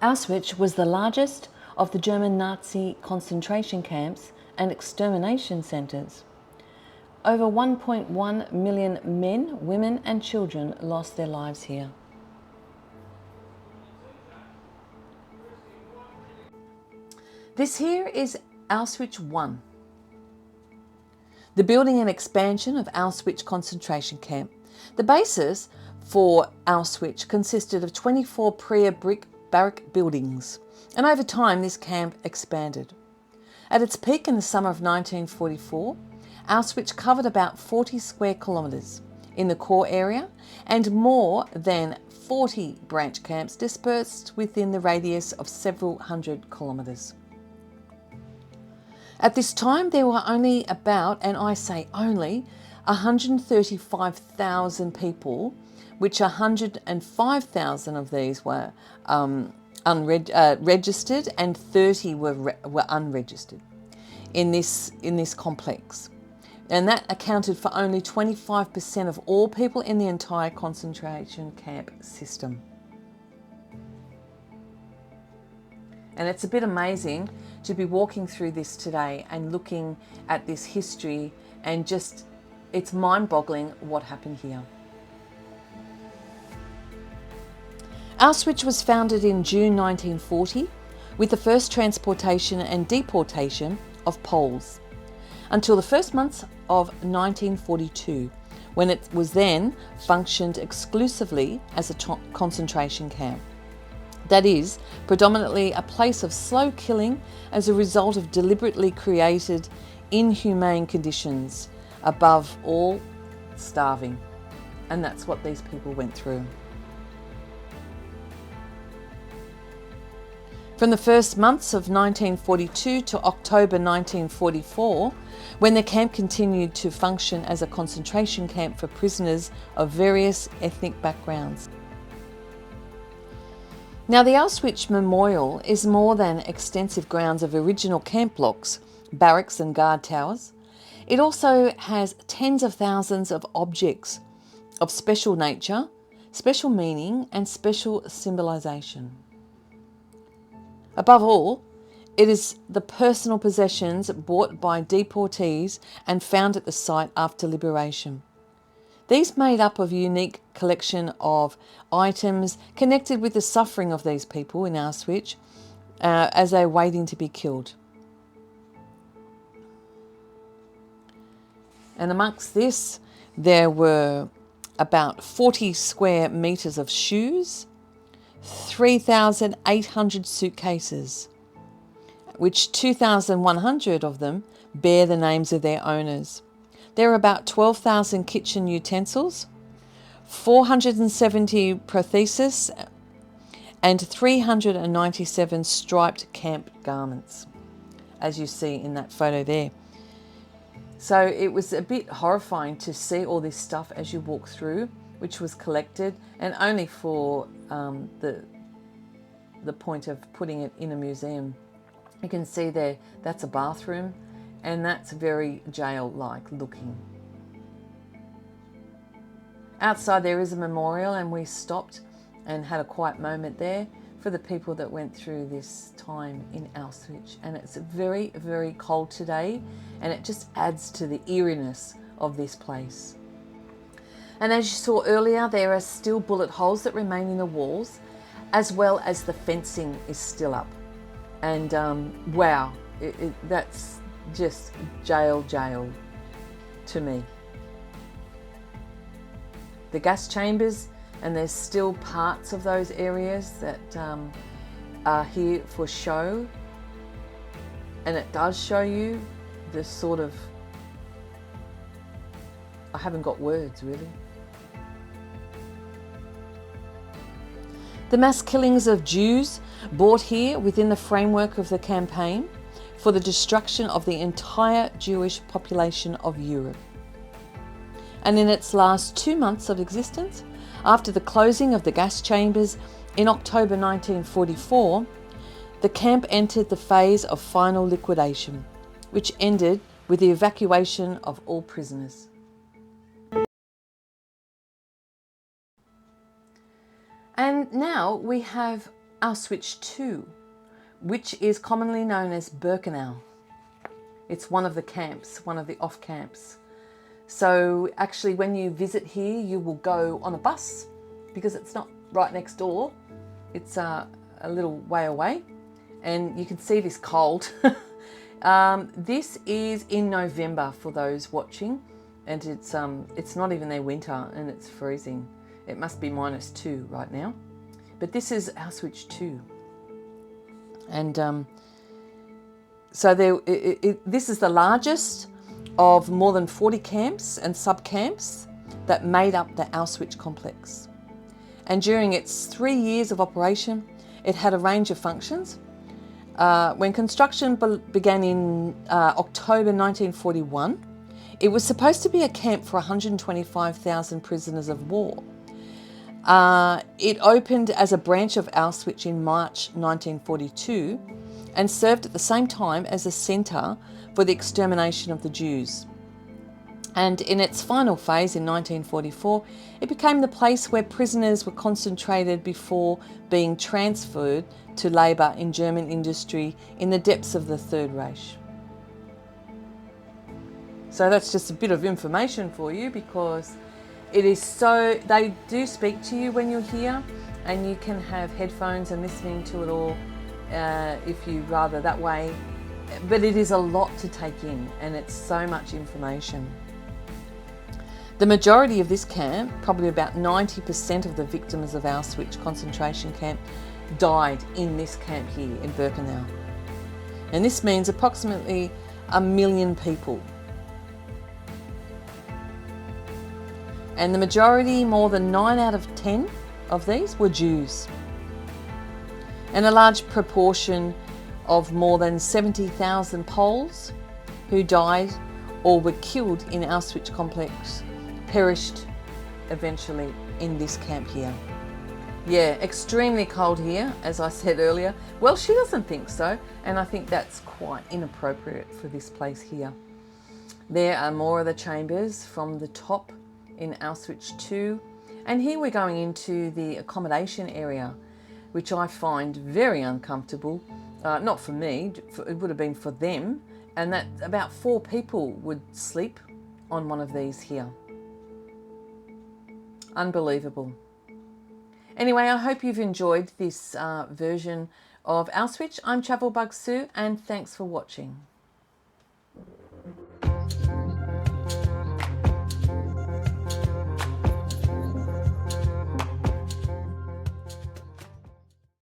Auschwitz was the largest of the German Nazi concentration camps and extermination centres. Over 1.1 million men, women and children lost their lives here. This here is Auschwitz I, the building and expansion of Auschwitz concentration camp. The basis for Auschwitz consisted of 24 brick barrack buildings, and over time this camp expanded. At its peak in the summer of 1944, Auschwitz covered about 40 square kilometres in the core area and more than 40 branch camps dispersed within the radius of several hundred kilometres. At this time there were only about, and I say only, 135,000 people, which 105,000 of these were registered and 30 were unregistered in this complex. And that accounted for only 25% of all people in the entire concentration camp system. And it's a bit amazing to be walking through this today and looking at this history, and just, it's mind-boggling what happened here. Auschwitz was founded in June 1940 with the first transportation and deportation of Poles until the first months of 1942, when it was then functioned exclusively as a concentration camp. That is, predominantly a place of slow killing as a result of deliberately created inhumane conditions, above all starving. And that's what these people went through. From the first months of 1942 to October 1944, when the camp continued to function as a concentration camp for prisoners of various ethnic backgrounds. Now, the Auschwitz Memorial is more than extensive grounds of original camp blocks, barracks and guard towers. It also has tens of thousands of objects of special nature, special meaning and special symbolisation. Above all, it is the personal possessions bought by deportees and found at the site after liberation. These made up of a unique collection of items connected with the suffering of these people in Auschwitz as they're waiting to be killed. And amongst this, there were about 40 square metres of shoes, 3,800 suitcases, which 2,100 of them bear the names of their owners. There are about 12,000 kitchen utensils, 470 prostheses, and 397 striped camp garments, as you see in that photo there. So it was a bit horrifying to see all this stuff as you walk through, which was collected, and only for the point of putting it in a museum. You can see there, that's a bathroom, and that's very jail-like looking. Outside there is a memorial, and we stopped and had a quiet moment there for the people that went through this time in Auschwitz. And it's very, very cold today, and it just adds to the eeriness of this place. And as you saw earlier, there are still bullet holes that remain in the walls, as well as the fencing is still up. And wow, that's just jail to me. The gas chambers, and there's still parts of those areas that are here for show, and it does show you the sort of, I haven't got words really. The mass killings of Jews brought here within the framework of the campaign for the destruction of the entire Jewish population of Europe. And in its last 2 months of existence, after the closing of the gas chambers in October 1944, the camp entered the phase of final liquidation, which ended with the evacuation of all prisoners. And now we have Auschwitz II, which is commonly known as Birkenau. It's one of the camps, one of the off camps. So actually when you visit here, you will go on a bus because it's not right next door. It's a little way away, and you can see this cold. This is in November for those watching, and it's not even their winter and it's freezing. It must be -2 right now. But this is Auschwitz II. And so this is the largest of more than 40 camps and sub-camps that made up the Auschwitz complex. And during its 3 years of operation, it had a range of functions. When construction began in October 1941, it was supposed to be a camp for 125,000 prisoners of war. It opened as a branch of Auschwitz in March 1942 and served at the same time as a centre for the extermination of the Jews. And in its final phase in 1944, it became the place where prisoners were concentrated before being transferred to labour in German industry in the depths of the Third Reich. So that's just a bit of information for you, because it is they do speak to you when you're here, and you can have headphones and listening to it all if you rather that way. But it is a lot to take in, and it's so much information. The majority of this camp, probably about 90% of the victims of Auschwitz concentration camp, died in this camp here in Birkenau. And this means approximately 1 million people. And the majority, more than 9 out of 10 of these, were Jews. And a large proportion of more than 70,000 Poles who died or were killed in Auschwitz complex perished eventually in this camp here. Yeah, extremely cold here, as I said earlier. Well, she doesn't think so, and I think that's quite inappropriate for this place here. There are more of the chambers from the top in Auschwitz II, and here we're going into the accommodation area, which I find very uncomfortable. Not for me, it would have been for them, and that about 4 people would sleep on one of these here. Unbelievable. Anyway, I hope you've enjoyed this version of Auschwitz. I'm Travel Bug Sue, and thanks for watching.